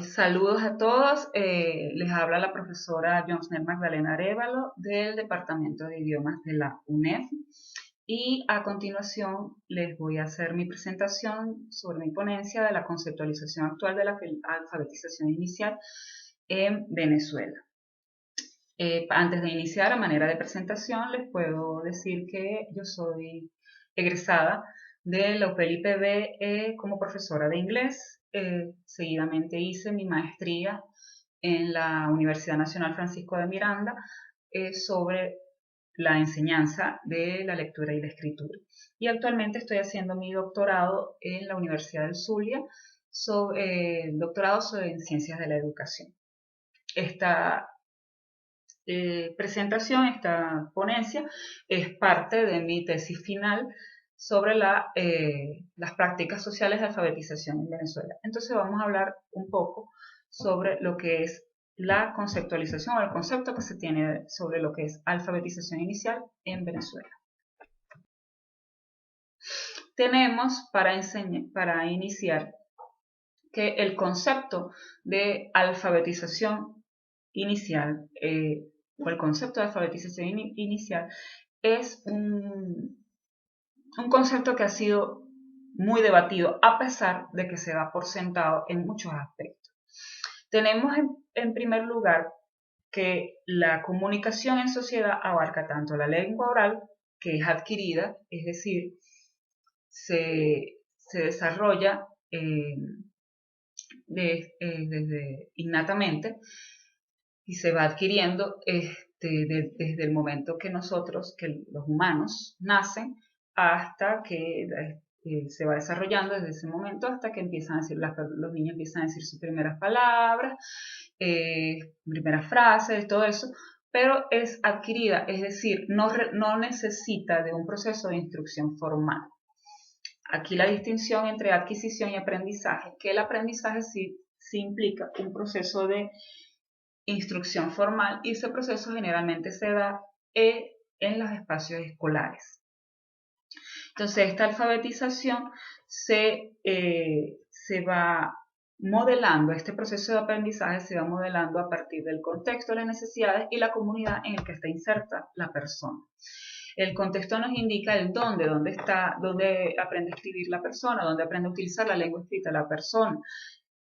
Saludos a todos, les habla la profesora Jonsner Magdalena Arévalo del Departamento de Idiomas de la UNED y a continuación les voy a hacer mi presentación sobre mi ponencia de la conceptualización actual de la alfabetización inicial en Venezuela. Antes de iniciar, a manera de presentación, les puedo decir que yo soy egresada de la UPEL IPB como profesora de inglés. Seguidamente hice mi maestría en la Universidad Nacional Francisco de Miranda sobre la enseñanza de la lectura y la escritura. Y actualmente estoy haciendo mi doctorado en la Universidad del Zulia, doctorado en Ciencias de la Educación. Esta presentación, esta ponencia, es parte de mi tesis final sobre las prácticas sociales de alfabetización en Venezuela. Entonces vamos a hablar un poco sobre lo que es la conceptualización o el concepto que se tiene sobre lo que es alfabetización inicial en Venezuela. Tenemos para iniciar que el concepto de alfabetización inicial o el concepto de alfabetización inicial es un concepto que ha sido muy debatido a pesar de que se da por sentado en muchos aspectos. Tenemos en primer lugar que la comunicación en sociedad abarca tanto la lengua oral, que es adquirida, es decir, se desarrolla desde innatamente y se va adquiriendo desde el momento que los humanos, nacen hasta que se va desarrollando desde ese momento hasta que empiezan a decir, los niños empiezan a decir sus primeras palabras, primeras frases, todo eso, pero es adquirida, es decir, no necesita de un proceso de instrucción formal. Aquí la distinción entre adquisición y aprendizaje, que el aprendizaje sí implica un proceso de instrucción formal y ese proceso generalmente se da en los espacios escolares. Entonces, esta alfabetización se va modelando, este proceso de aprendizaje se va modelando a partir del contexto, las necesidades y la comunidad en el que está inserta la persona. El contexto nos indica el dónde aprende a escribir la persona, dónde aprende a utilizar la lengua escrita la persona,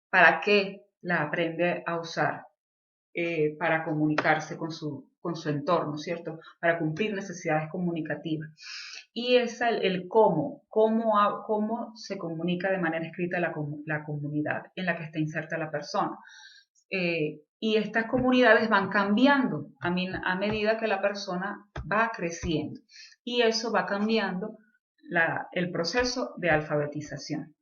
para qué la aprende a usar. Para comunicarse con su entorno, ¿cierto? Para cumplir necesidades comunicativas. Y es el cómo se comunica de manera escrita la comunidad en la que está inserta la persona. Y estas comunidades van cambiando a medida que la persona va creciendo. Y eso va cambiando el proceso de alfabetización.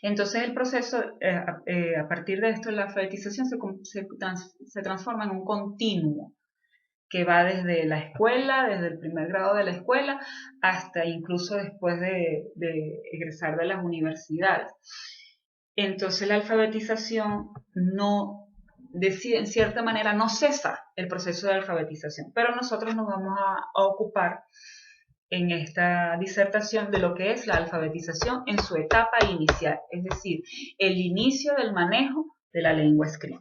Entonces el proceso, a partir de esto, la alfabetización se transforma en un continuo que va desde la escuela, desde el primer grado de la escuela, hasta incluso después de egresar de las universidades. Entonces la alfabetización en cierta manera no cesa el proceso de alfabetización, pero nosotros nos vamos a ocupar en esta disertación de lo que es la alfabetización en su etapa inicial, es decir, el inicio del manejo de la lengua escrita.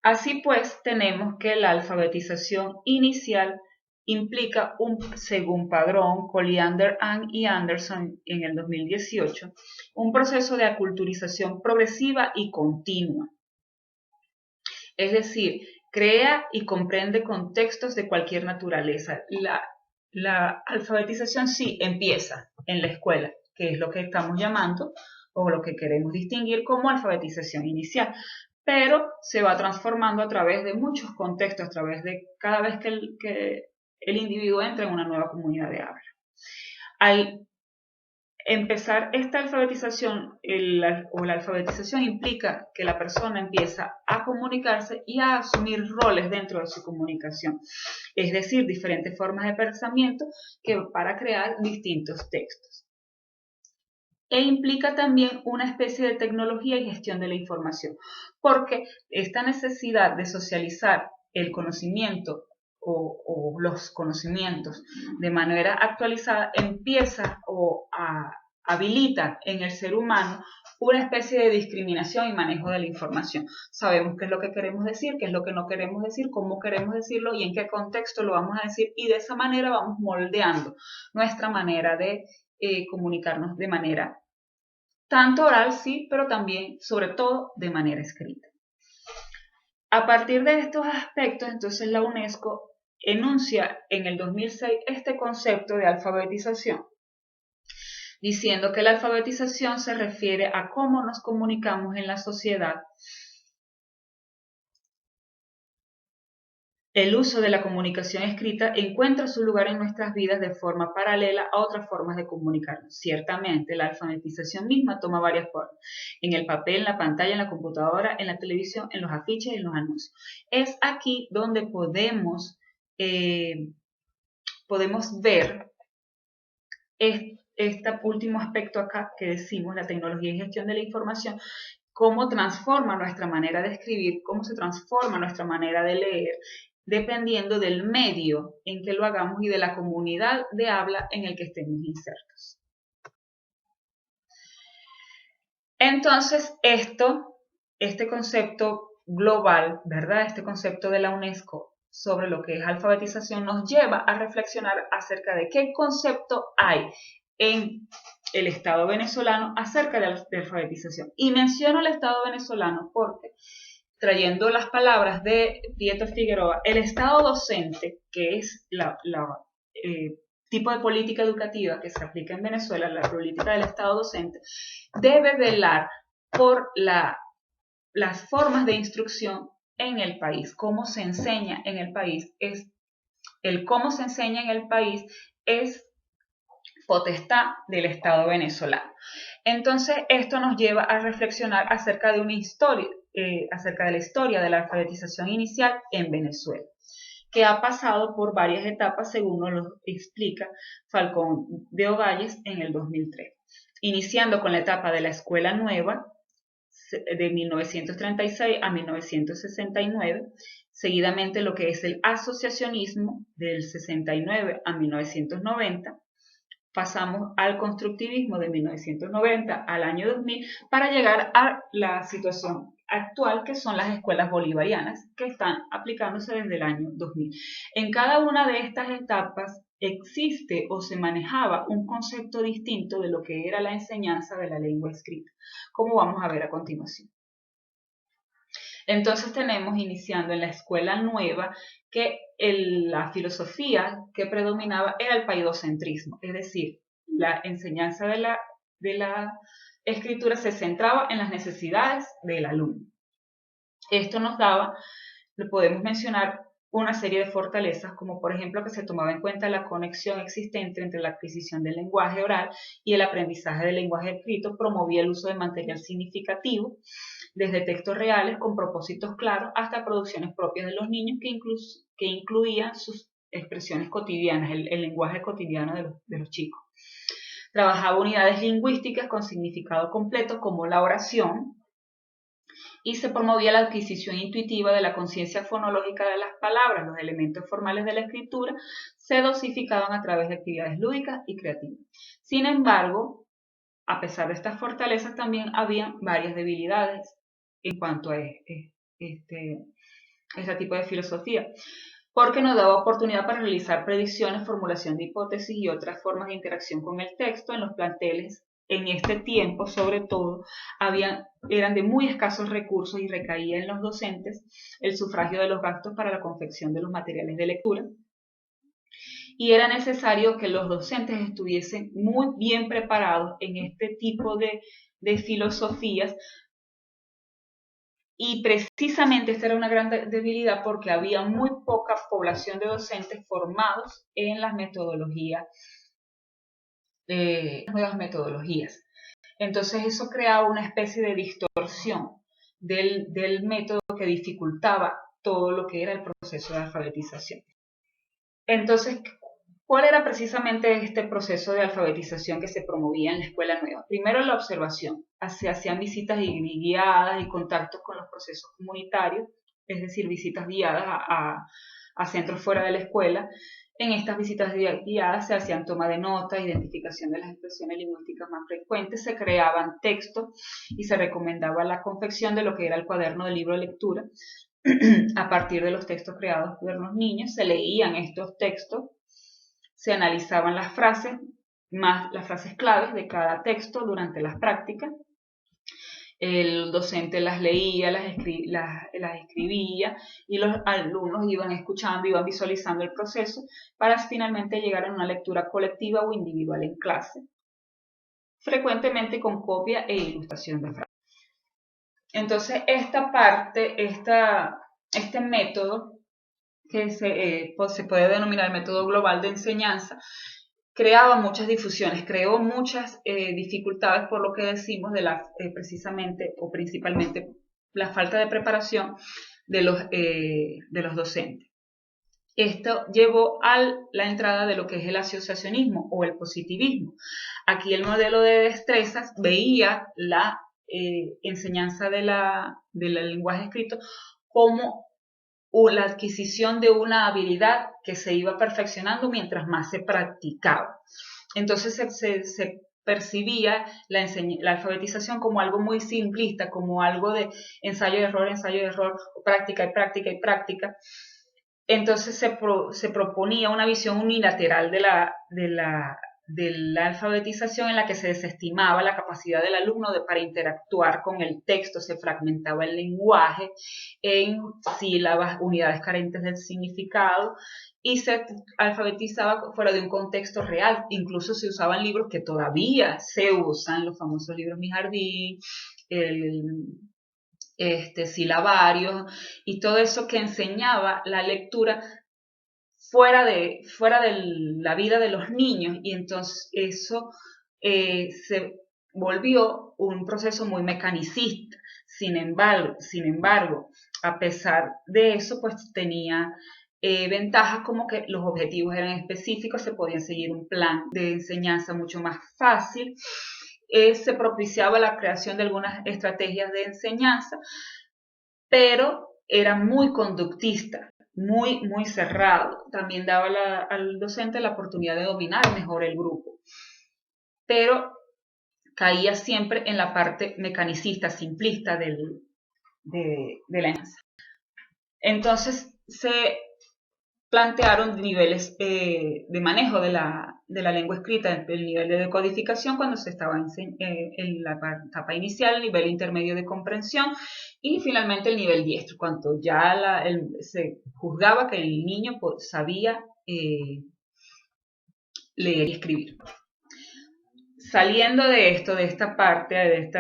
Así pues, tenemos que la alfabetización inicial implica, según Padrón, Colliander y Anderson en el 2018, un proceso de aculturización progresiva y continua. Es decir, crea y comprende contextos de cualquier naturaleza. La alfabetización sí empieza en la escuela, que es lo que estamos llamando o lo que queremos distinguir como alfabetización inicial, pero se va transformando a través de muchos contextos, a través de cada vez que el individuo entra en una nueva comunidad de habla. Al empezar esta alfabetización, la alfabetización implica que la persona empieza a comunicarse y a asumir roles dentro de su comunicación, es decir, diferentes formas de pensamiento para crear distintos textos. E implica también una especie de tecnología y gestión de la información, porque esta necesidad de socializar el conocimiento o los conocimientos de manera actualizada empieza a habilita en el ser humano una especie de discriminación y manejo de la información. Sabemos qué es lo que queremos decir, qué es lo que no queremos decir, cómo queremos decirlo y en qué contexto lo vamos a decir, y de esa manera vamos moldeando nuestra manera de comunicarnos de manera tanto oral, sí, pero también, sobre todo, de manera escrita. A partir de estos aspectos, entonces la UNESCO enuncia en el 2006 este concepto de alfabetización, diciendo que la alfabetización se refiere a cómo nos comunicamos en la sociedad. El uso de la comunicación escrita encuentra su lugar en nuestras vidas de forma paralela a otras formas de comunicarnos. Ciertamente, la alfabetización misma toma varias formas: en el papel, en la pantalla, en la computadora, en la televisión, en los afiches y en los anuncios. Es aquí donde podemos ver este último aspecto acá que decimos, la tecnología y gestión de la información, cómo transforma nuestra manera de escribir, cómo se transforma nuestra manera de leer, dependiendo del medio en que lo hagamos y de la comunidad de habla en el que estemos insertos. Entonces, este concepto global, ¿verdad? Este concepto de la UNESCO sobre lo que es alfabetización nos lleva a reflexionar acerca de qué concepto hay en el Estado venezolano acerca de alfabetización. Y menciono el Estado venezolano porque, trayendo las palabras de Pietro Figueroa, el Estado docente, que es tipo de política educativa que se aplica en Venezuela, la política del Estado docente, debe velar por las formas de instrucción en el país, cómo se enseña en el país. Cómo se enseña en el país es potestad del Estado venezolano. Entonces, esto nos lleva a reflexionar acerca de una historia, acerca de la historia de la alfabetización inicial en Venezuela, que ha pasado por varias etapas, según nos lo explica Falcón de Ovalles en el 2003, iniciando con la etapa de la Escuela Nueva de 1936 a 1969, seguidamente lo que es el asociacionismo del 69 a 1990, pasamos al constructivismo de 1990 al año 2000 para llegar a la situación actual, que son las escuelas bolivarianas, que están aplicándose desde el año 2000. En cada una de estas etapas existe o se manejaba un concepto distinto de lo que era la enseñanza de la lengua escrita, como vamos a ver a continuación. Entonces tenemos, iniciando en la escuela nueva, que la filosofía que predominaba era el paidocentrismo, es decir, la enseñanza de la escritura se centraba en las necesidades del alumno. Esto nos daba, podemos mencionar una serie de fortalezas, como por ejemplo que se tomaba en cuenta la conexión existente entre la adquisición del lenguaje oral y el aprendizaje del lenguaje escrito, promovía el uso de material significativo, desde textos reales con propósitos claros hasta producciones propias de los niños que incluían sus expresiones cotidianas, el lenguaje cotidiano de los chicos. Trabajaba unidades lingüísticas con significado completo como la oración, y se promovía la adquisición intuitiva de la conciencia fonológica de las palabras. Los elementos formales de la escritura se dosificaban a través de actividades lúdicas y creativas. Sin embargo, a pesar de estas fortalezas, también había varias debilidades en cuanto a este tipo de filosofía, porque nos daba oportunidad para realizar predicciones, formulación de hipótesis y otras formas de interacción con el texto. En los planteles, en este tiempo, sobre todo, eran de muy escasos recursos y recaía en los docentes el sufragio de los gastos para la confección de los materiales de lectura. Y era necesario que los docentes estuviesen muy bien preparados en este tipo de filosofías, y precisamente esta era una gran debilidad porque había muy poca población de docentes formados en las metodologías, nuevas metodologías. Entonces eso creaba una especie de distorsión del método que dificultaba todo lo que era el proceso de alfabetización. Entonces, ¿cuál era precisamente este proceso de alfabetización que se promovía en la escuela nueva? Primero, la observación. Se hacían visitas guiadas y contactos con los procesos comunitarios, es decir, visitas guiadas a centros fuera de la escuela, En estas visitas guiadas se hacían toma de nota, identificación de las expresiones lingüísticas más frecuentes, se creaban textos y se recomendaba la confección de lo que era el cuaderno del libro de lectura. A partir de los textos creados por los niños, se leían estos textos, se analizaban las frases, más las frases claves de cada texto durante las prácticas. El docente las leía, las escribía y los alumnos iban escuchando, iban visualizando el proceso para finalmente llegar a una lectura colectiva o individual en clase, frecuentemente con copia e ilustración de frases. Entonces, esta parte, este método, que se puede denominar método global de enseñanza, creaba muchas difusiones, creó muchas dificultades por lo que decimos de precisamente o principalmente la falta de preparación de los docentes. Esto llevó a la entrada de lo que es el asociacionismo o el positivismo. Aquí el modelo de destrezas veía la enseñanza del lenguaje escrito como la adquisición de una habilidad que se iba perfeccionando mientras más se practicaba. Entonces se percibía la alfabetización como algo muy simplista, como algo de ensayo y error, práctica y práctica y práctica. Entonces se proponía una visión unilateral de la alfabetización en la que se desestimaba la capacidad del alumno para interactuar con el texto, se fragmentaba el lenguaje en sílabas, unidades carentes del significado y se alfabetizaba fuera de un contexto real. Incluso se usaban libros que todavía se usan, los famosos libros Mi Jardín, silabarios y todo eso que enseñaba la lectura fuera de la vida de los niños, y entonces eso se volvió un proceso muy mecanicista. Sin embargo, a pesar de eso, pues tenía ventajas como que los objetivos eran específicos, se podía seguir un plan de enseñanza mucho más fácil, se propiciaba la creación de algunas estrategias de enseñanza, pero era muy conductista, muy, muy cerrado. También daba al docente la oportunidad de dominar mejor el grupo, pero caía siempre en la parte mecanicista, simplista de la enseñanza. Entonces se plantearon niveles de manejo de la lengua escrita, el nivel de decodificación cuando se estaba en la etapa inicial, el nivel intermedio de comprensión y finalmente el nivel diestro, cuando ya se juzgaba que el niño sabía leer y escribir. Saliendo de esto, de esta parte, de este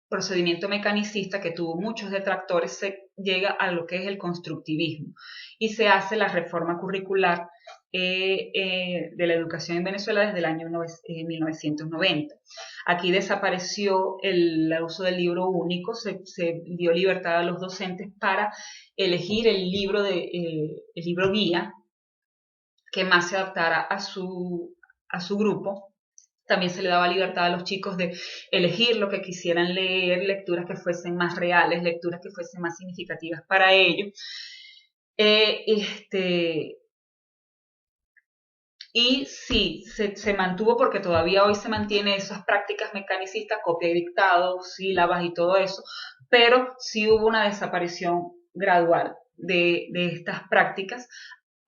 procedimiento mecanicista que tuvo muchos detractores, se llega a lo que es el constructivismo y se hace la reforma curricular de la educación en Venezuela desde el año 1990. Aquí desapareció el uso del libro único, se dio libertad a los docentes para elegir el libro guía que más se adaptara a su grupo. También se le daba libertad a los chicos de elegir lo que quisieran leer, lecturas que fuesen más reales, lecturas que fuesen más significativas para ellos. Y sí, se mantuvo, porque todavía hoy se mantiene esas prácticas mecanicistas, copia y dictado, sílabas y todo eso, pero sí hubo una desaparición gradual de estas prácticas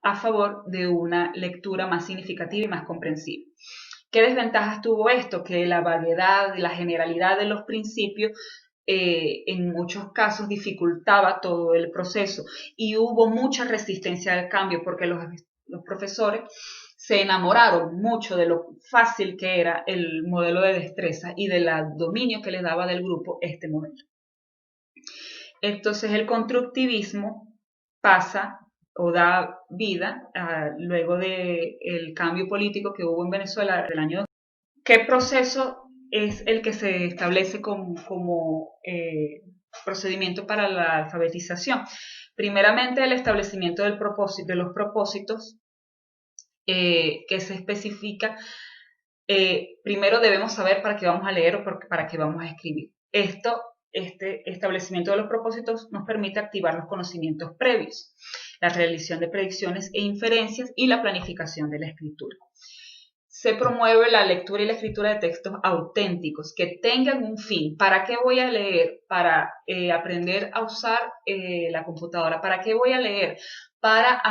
a favor de una lectura más significativa y más comprensiva. ¿Qué desventajas tuvo esto? Que la variedad y la generalidad de los principios en muchos casos dificultaba todo el proceso y hubo mucha resistencia al cambio porque los profesores se enamoraron mucho de lo fácil que era el modelo de destreza y del dominio que le daba del grupo este modelo. Entonces el constructivismo pasa o da vida luego del cambio político que hubo en Venezuela del año 2000. ¿Qué proceso es el que se establece como procedimiento para la alfabetización? Primeramente, el establecimiento de los propósitos que se especifica. Primero debemos saber para qué vamos a leer o para qué vamos a escribir. Este establecimiento de los propósitos nos permite activar los conocimientos previos. la realización de predicciones e inferencias y la planificación de la escritura. Se promueve la lectura y la escritura de textos auténticos que tengan un fin. ¿Para qué voy a leer? Para aprender a usar la computadora. ¿Para qué voy a leer? Para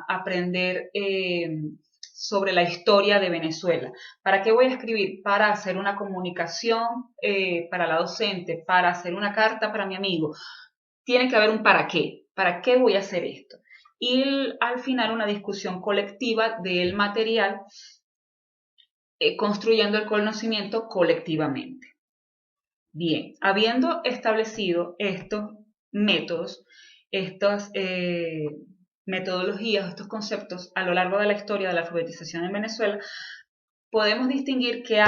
aprender sobre la historia de Venezuela. ¿Para qué voy a escribir? Para hacer una comunicación para la docente, para hacer una carta para mi amigo. Tiene que haber un para qué. ¿Para qué voy a hacer esto? Y al final una discusión colectiva del material, construyendo el conocimiento colectivamente. Bien, habiendo establecido estos métodos, estas metodologías, estos conceptos a lo largo de la historia de la alfabetización en Venezuela, podemos distinguir que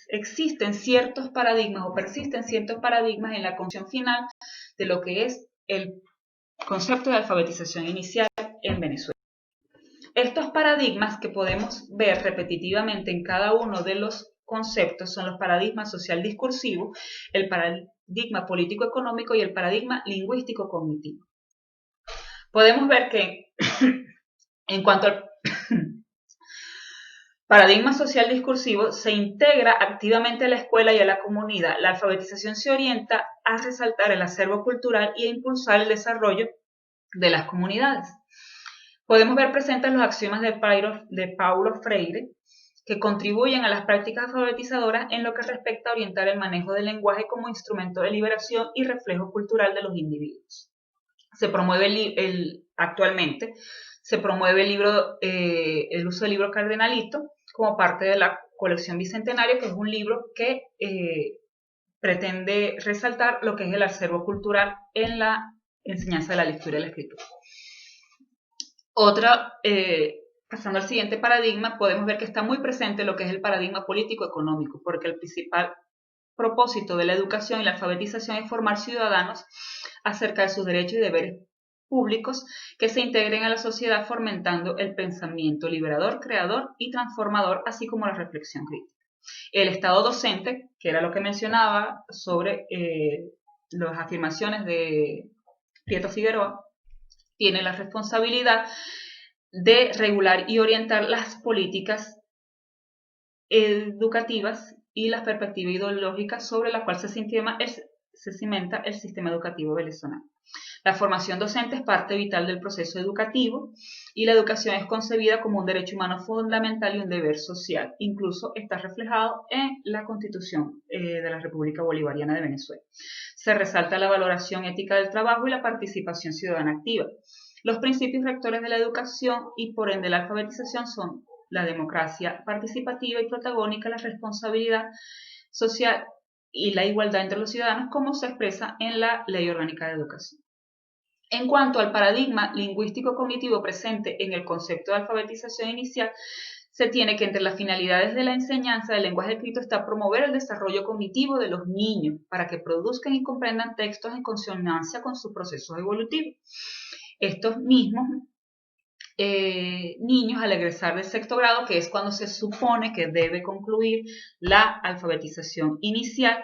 existen ciertos paradigmas o persisten ciertos paradigmas en la concepción final de lo que es el concepto de alfabetización inicial en Venezuela. Estos paradigmas que podemos ver repetitivamente en cada uno de los conceptos son los paradigmas social discursivo, el paradigma político-económico y el paradigma lingüístico-cognitivo. Podemos ver que en cuanto al paradigma social discursivo, se integra activamente a la escuela y a la comunidad. La alfabetización se orienta a resaltar el acervo cultural y a impulsar el desarrollo de las comunidades. Podemos ver presentes los axiomas de Paulo Freire, que contribuyen a las prácticas alfabetizadoras en lo que respecta a orientar el manejo del lenguaje como instrumento de liberación y reflejo cultural de los individuos. Se promueve actualmente se promueve el uso del libro Cardenalito como parte de la colección Bicentenario, que es un libro que pretende resaltar lo que es el acervo cultural en la enseñanza de la lectura y la escritura. Pasando al siguiente paradigma, podemos ver que está muy presente lo que es el paradigma político-económico, porque el principal propósito de la educación y la alfabetización es formar ciudadanos acerca de sus derechos y deberes públicos que se integren a la sociedad fomentando el pensamiento liberador, creador y transformador, así como la reflexión crítica. El Estado docente, que era lo que mencionaba sobre las afirmaciones de Prieto Figueroa, tiene la responsabilidad de regular y orientar las políticas educativas y las perspectivas ideológicas sobre las cuales se cimenta el sistema educativo venezolano. La formación docente es parte vital del proceso educativo y la educación es concebida como un derecho humano fundamental y un deber social. Incluso está reflejado en la Constitución de la República Bolivariana de Venezuela. Se resalta la valoración ética del trabajo y la participación ciudadana activa. Los principios rectores de la educación y por ende la alfabetización son la democracia participativa y protagónica, la responsabilidad social y la igualdad entre los ciudadanos, como se expresa en la Ley Orgánica de Educación. En cuanto al paradigma lingüístico-cognitivo presente en el concepto de alfabetización inicial, se tiene que entre las finalidades de la enseñanza del lenguaje escrito está promover el desarrollo cognitivo de los niños para que produzcan y comprendan textos en consonancia con sus procesos evolutivos. Estos mismos niños al egresar del sexto grado, que es cuando se supone que debe concluir la alfabetización inicial,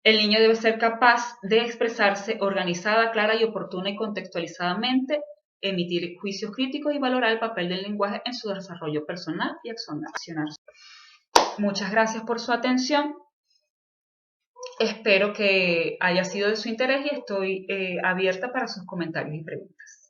el niño debe ser capaz de expresarse organizada, clara y oportuna y contextualizadamente, emitir juicios críticos y valorar el papel del lenguaje en su desarrollo personal y accionar. Muchas gracias por su atención. Espero que haya sido de su interés y estoy abierta para sus comentarios y preguntas.